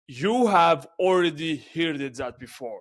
You have already heard that before.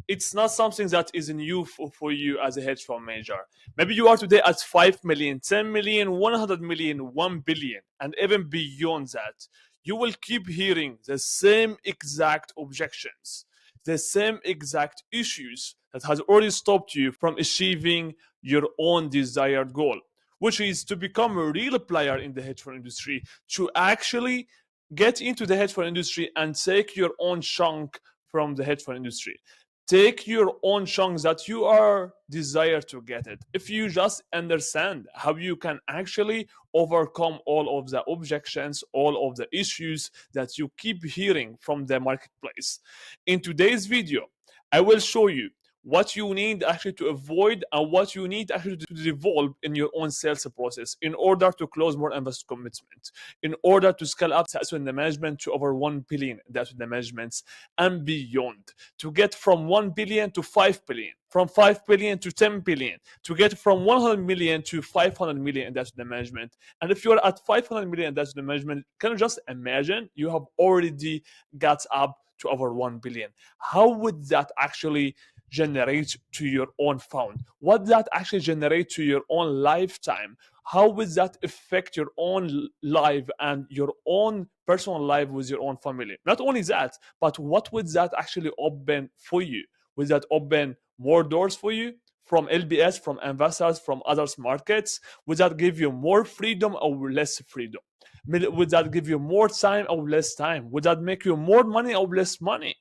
It's not something that is new for you as a hedge fund manager. Maybe you are today at 5 million, 10 million, 100 million, 1 billion, and even beyond that. You will keep hearing the same exact objections, the same exact issues that has already stopped you from achieving your own desired goal, which is to become a real player in the hedge fund industry, to actually get into the hedge fund industry and take your own chunk from the hedge fund industry. Take your own chunks that you are desire to get it. If you just understand how you can actually overcome all of the objections, all of the issues that you keep hearing from the marketplace. In today's video, I will show you what you need actually to avoid and what you need actually to develop in your own sales process in order to close more investor commitment, in order to scale up assets under management to over 1 billion assets under management and beyond, to get from 1 billion to 5 billion, from 5 billion to 10 billion, to get from 100 million to 500 million in assets under management. And if you're at 500 million in assets under management, can you just imagine you have already got up to over 1 billion? How would that actually generate to your own fund? What that actually generate to your own lifetime? How would that affect your own life and your own personal life with your own family? Not only that, but what would that actually open for you? Would that open more doors for you from LBS, from investors, from others markets? Would that give you more freedom or less freedom? Would that give you more time or less time? Would that make you more money or less money?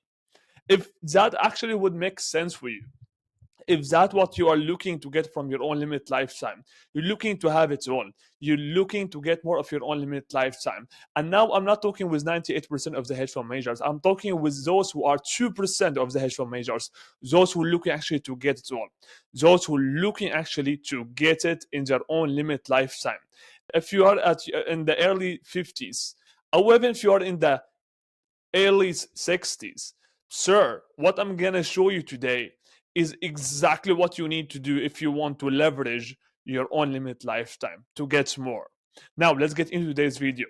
If that actually would make sense for you, if that's what you are looking to get from your own limit lifetime, you're looking to have it all, you're looking to get more of your own limit lifetime. And now I'm not talking with 98% of the hedge fund managers, I'm talking with those who are 2% of the hedge fund managers, those who are looking actually to get it all, those who are looking actually to get it in their own limit lifetime. If you are in the early 50s, or even if you are in the early 60s, sir, what I'm gonna show you today is exactly what you need to do if you want to leverage your own limit lifetime to get more. Now, let's get into today's video.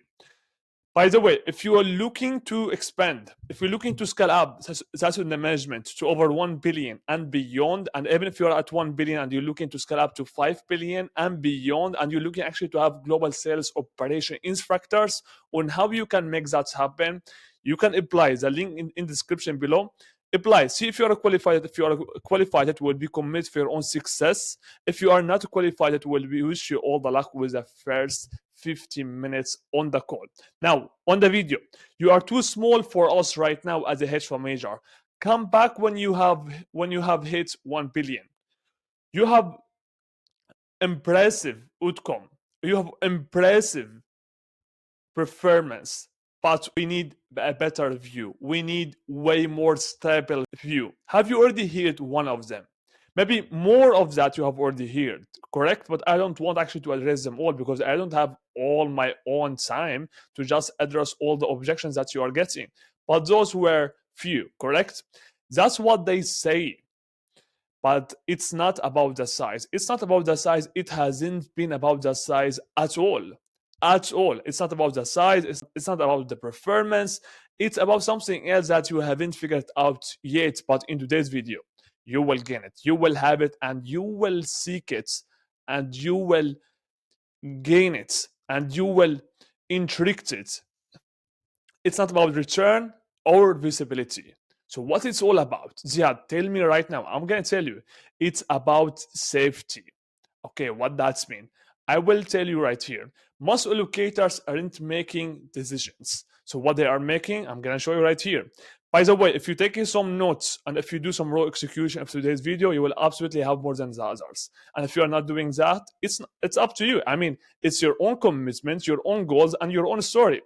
By the way, if you are looking to expand, if you're looking to scale up asset under management to over 1 billion and beyond, and even if you're at 1 billion and you're looking to scale up to 5 billion and beyond, and you're looking actually to have global sales operation instructors on how you can make that happen, you can apply the link in description below. Apply, see if you are qualified. If you are qualified, it will be committed for your own success. If you are not qualified, it will be wish you all the luck with the first 15 minutes on the call. Now, on the video, you are too small for us right now as a hedge fund manager. Come back when you have hit 1 billion. You have impressive outcome. You have impressive performance, but we need a better view. We need way more stable view. Have you already heard one of them? Maybe more of that you have already heard, correct? But I don't want actually to address them all because I don't have all my own time to just address all the objections that you are getting. But those were few, correct? That's what they say. But it's not about the size. It's not about the size. It hasn't been about the size at all. At all. It's not about the size. It's not about the performance. It's about something else that you haven't figured out yet. But in today's video, you will gain it. You will have it and you will seek it and you will gain it and you will intrigue it. It's not about return or visibility. So what it's all about? Ziad, tell me right now. I'm gonna tell you. It's about safety. Okay, what that's mean? I will tell you right here. Most allocators aren't making decisions. So what they are making, I'm gonna show you right here. By the way, if you're taking some notes and if you do some raw execution of today's video, you will absolutely have more than the others. And if you are not doing that, it's up to you. I mean, it's your own commitment, your own goals, and your own story.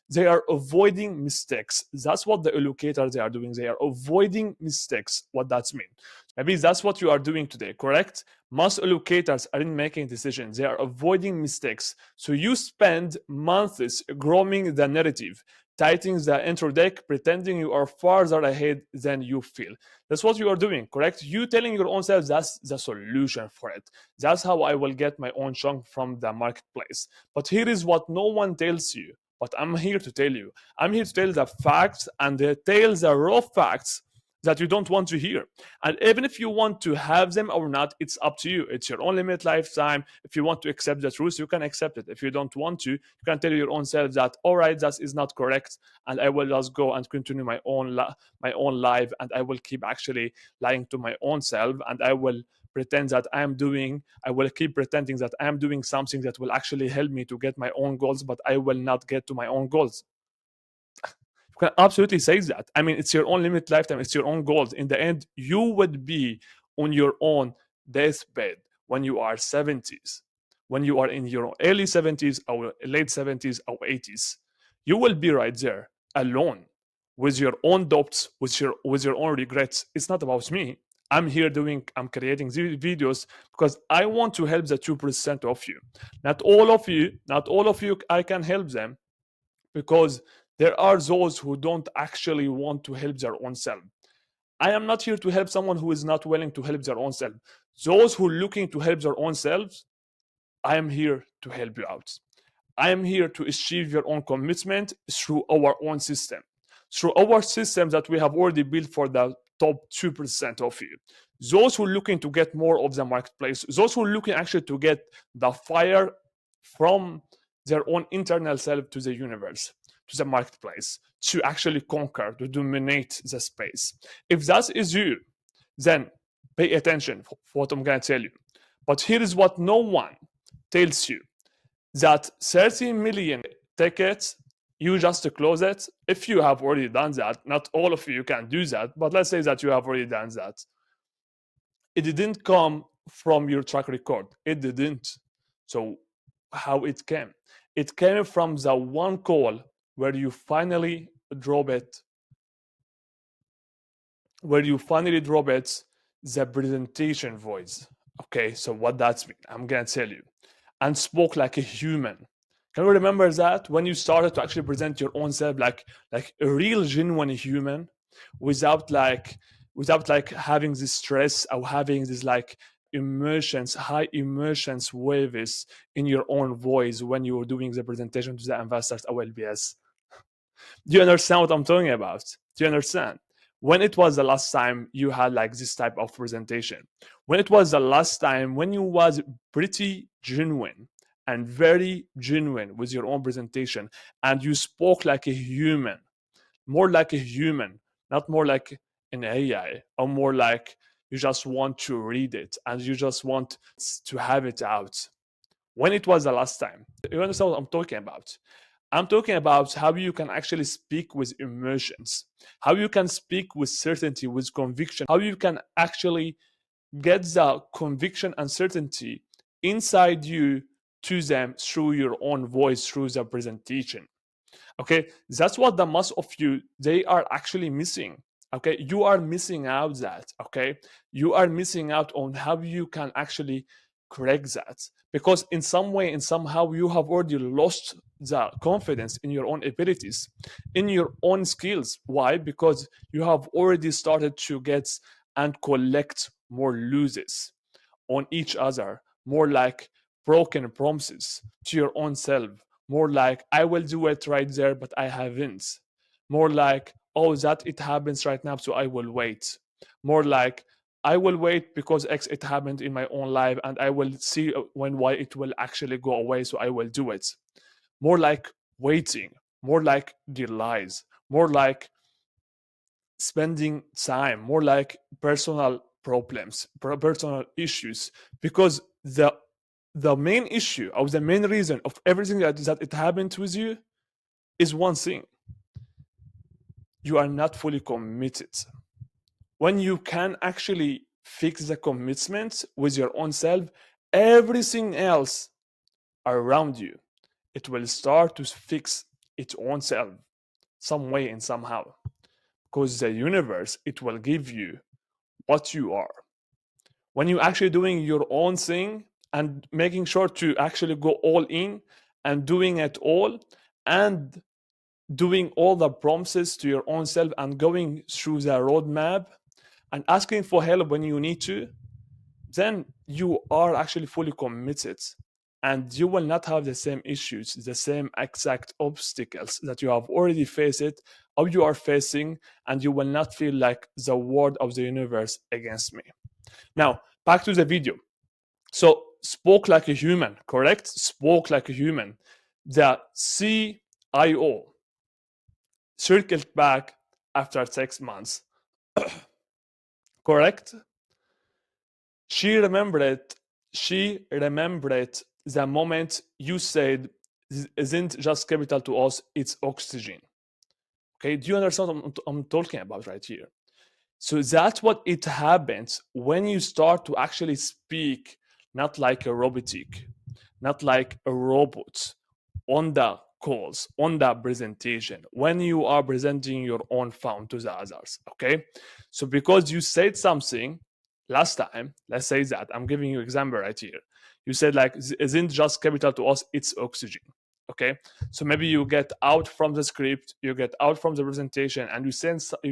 They are avoiding mistakes. That's what the allocators they are doing. They are avoiding mistakes. What that means? Maybe that's what you are doing today, correct? Most allocators aren't making decisions. They are avoiding mistakes. So you spend months growing the narrative, tightening the intro deck, pretending you are farther ahead than you feel. That's what you are doing, correct? You telling your own self that's the solution for it. That's how I will get my own chunk from the marketplace. But here is what no one tells you. but I'm here to tell you. I'm here to tell the facts and tell the raw facts that you don't want to hear. And even if you want to have them or not, it's up to you. It's your own limit lifetime. If you want to accept the truth, you can accept it. If you don't want to, you can tell your own self that, all right, that is not correct, and I will just go and continue my own life, and I will keep actually lying to my own self, and I will I will keep pretending that I am doing something that will actually help me to get my own goals, but I will not get to my own goals. You can absolutely say that. I mean, it's your own limit lifetime, it's your own goals. In the end, you would be on your own deathbed when you are 70s, when you are in your early 70s or late 70s or 80s. You will be right there alone with your own doubts, with your own regrets. It's not about me. I'm creating these videos because I want to help the 2% of you. Not all of you, I can help them, because there are those who don't actually want to help their own self. I am not here to help someone who is not willing to help their own self. Those who are looking to help their own selves, I am here to help you out. I am here to achieve your own commitment through our own system, through our system that we have already built for the top 2% of you. Those who are looking to get more of the marketplace, those who are looking actually to get the fire from their own internal self to the universe, to the marketplace, to actually conquer, to dominate the space. If that is you, then pay attention for what I'm going to tell you. But here is what no one tells you, that 30 million tickets, you just close it. If you have already done that, not all of you can do that, but let's say that you have already done that. It didn't come from your track record. It didn't. So how it came? It came from the one call where you finally drop it, the presentation voice. Okay, so what that's mean? I'm gonna tell you. And spoke like a human. Can you remember that when you started to actually present your own self like a real genuine human, without like having this stress or having this like high emotions waves in your own voice when you were doing the presentation to the investors or LBS? Do you understand what I'm talking about? Do you understand? When it was the last time you had like this type of presentation? When it was the last time when you was pretty genuine and very genuine with your own presentation, and you spoke like a human, more like a human, not more like an AI, or more like you just want to read it and you just want to have it out? When it was the last time? You understand what I'm talking about? I'm talking about how you can actually speak with emotions, how you can speak with certainty, with conviction, how you can actually get the conviction and certainty inside you to them through your own voice, through the presentation. Okay, that's what the most of you, they are actually missing. Okay, you are missing out that. Okay, you are missing out on how you can actually correct that, because in some way and somehow you have already lost the confidence in your own abilities, in your own skills. Why? Because you have already started to get and collect more losses on each other, more like broken promises to your own self, more like I will do it right there but I haven't, more like, oh, that it happens right now so I will wait, more like I will wait because X it happened in my own life and I will see when Y it will actually go away so I will do it. More like waiting, more like delays, more like spending time, more like personal problems, personal issues, because the main issue or the main reason of everything that it happened with you is one thing: you are not fully committed. When you can actually fix the commitment with your own self, everything else around you, it will start to fix its own self some way and somehow, because the universe, it will give you what you are. When you're actually doing your own thing and making sure to actually go all in and doing it all, and doing all the promises to your own self and going through the roadmap and asking for help when you need to, then you are actually fully committed. and you will not have the same issues, the same exact obstacles that you have already faced or you are facing, and you will not feel like the word of the universe against me. Now, back to the video. So, spoke like a human, correct? Spoke like a human. The CIO circled back after 6 months, correct? She remembered, she remembered the moment you said, isn't just capital to us, it's oxygen. Okay, do you understand what I'm talking about right here? So that's what it happens when you start to actually speak not like a robotic, not like a robot on the calls, on the presentation, when you are presenting your own fund to the others. Okay. So because you said something last time, let's say that I'm giving you an example right here. You said like isn't just capital to us, it's oxygen. Okay, so maybe you get out from the script, you get out from the presentation, and you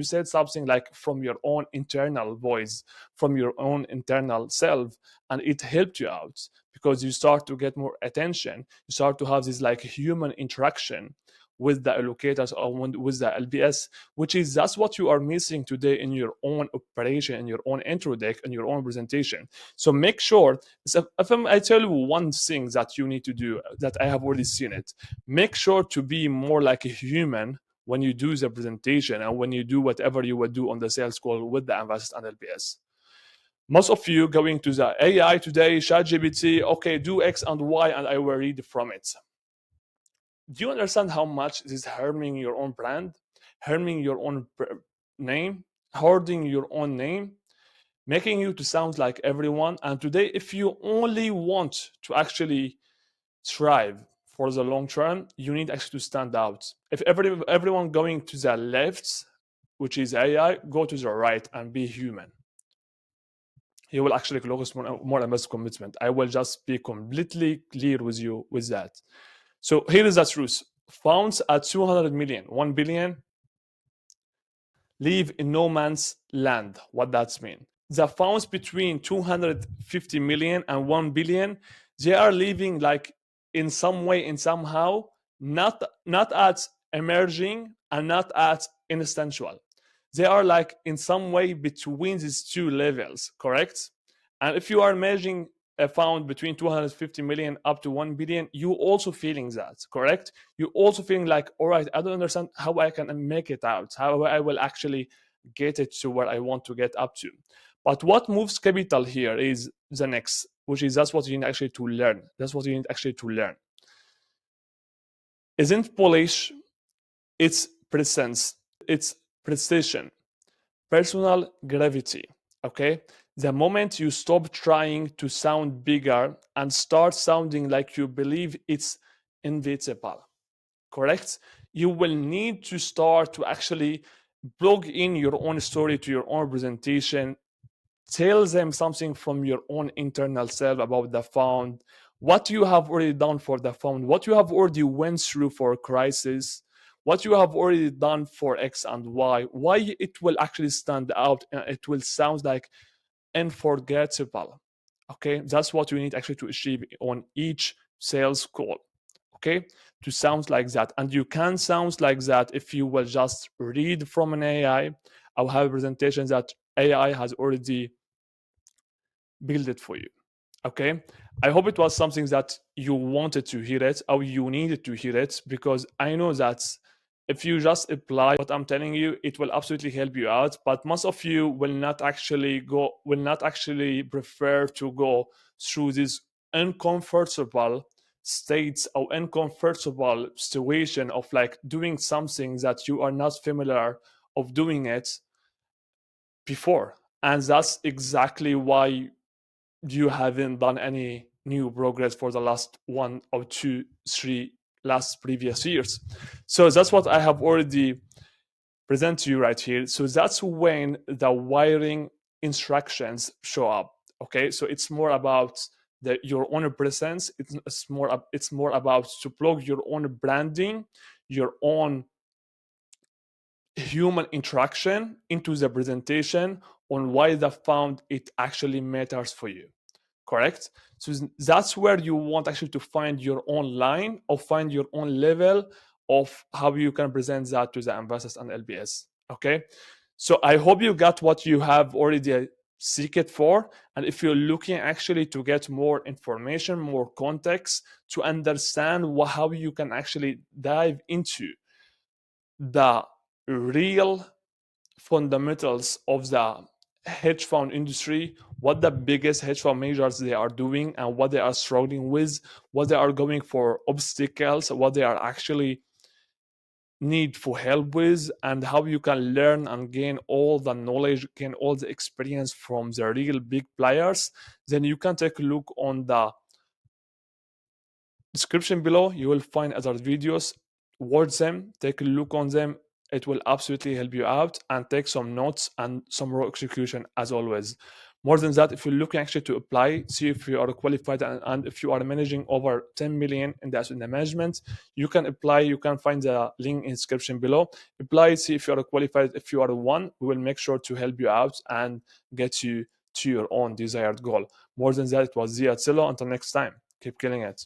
said something like from your own internal voice, from your own internal self, and it helped you out because you start to get more attention. You start to have this like human interaction with the allocators or with the LBS, which is that's what you are missing today in your own operation, in your own intro deck, in your own presentation. So make sure, so if I tell you one thing that you need to do, that I have already seen it, make sure to be more like a human when you do the presentation and when you do whatever you would do on the sales call with the investors and LBS. Most of you going to the AI today, ChatGPT, okay, do X and Y, and I will read from it. Do you understand how much this is harming your own brand, harming your own name, hoarding your own name, making you to sound like everyone? And today, if you only want to actually thrive for the long term, you need actually to stand out. If everyone going to the left, which is AI, go to the right and be human. You will actually focus more on commitment. I will just be completely clear with you with that. So here is the truth. Funds at 200 million, 1 billion, live in no man's land. What that mean? The funds between 250 million and 1 billion, they are living like in some way, in somehow, not at emerging and not at instinctual. They are like in some way between these two levels, correct? And if you are measuring a fund between 250 million up to 1 billion, you also feeling that, correct? You also feeling like, all right, I don't understand how I can make it out, how I will actually get it to where I want to get up to. But what moves capital here is the next, which is that's what you need actually to learn. That's what you need actually to learn. Isn't polish, it's presence, it's precision, personal gravity. Okay, the moment you stop trying to sound bigger and start sounding like you believe it's inevitable, correct, you will need to start to actually plug in your own story to your own presentation. Tell them something from your own internal self about the fund, what you have already done for the fund, what you have already went through for crisis, what you have already done for X and why it will actually stand out and it will sound like unforgettable. Okay, that's what you need actually to achieve on each sales call. Okay, to sound like that. And you can sound like that if you will just read from an AI or have a presentation that AI has already build it for you. Okay, I hope it was something that you wanted to hear it or you needed to hear it, because I know that if you just apply what I'm telling you, it will absolutely help you out. But most of you will not actually prefer to go through these uncomfortable states or uncomfortable situation of like doing something that you are not familiar of doing it before. And that's exactly why you haven't done any new progress for the last 1 or 2, 3 last previous years. So that's what I have already present to you right here. So that's when the wiring instructions show up. Okay, so it's more about your own presence. It's more about to plug your own branding, your own human interaction into the presentation on why the fund it actually matters for you. correct? So that's where you want actually to find your own line or find your own level of how you can present that to the investors and LBS. Okay, so I hope you got what you have already seek it for. And if you're looking actually to get more information, more context to understand how you can actually dive into the real fundamentals of the hedge fund industry, what the biggest hedge fund managers they are doing and what they are struggling with, what they are going for obstacles, what they are actually need for help with, and how you can learn and gain all the knowledge, gain all the experience from the real big players, then you can take a look on the description below. You will find other videos. Watch them, take a look on them. It will absolutely help you out, and take some notes and some raw execution as always. More than that, if you're looking actually to apply, see if you are qualified, and if you are managing over 10 million in the asset management, you can apply. You can find the link in description below. Apply, see if you are qualified. If you are one, we will make sure to help you out and get you to your own desired goal. More than that, it was Zia Zillo. Until next time, keep killing it.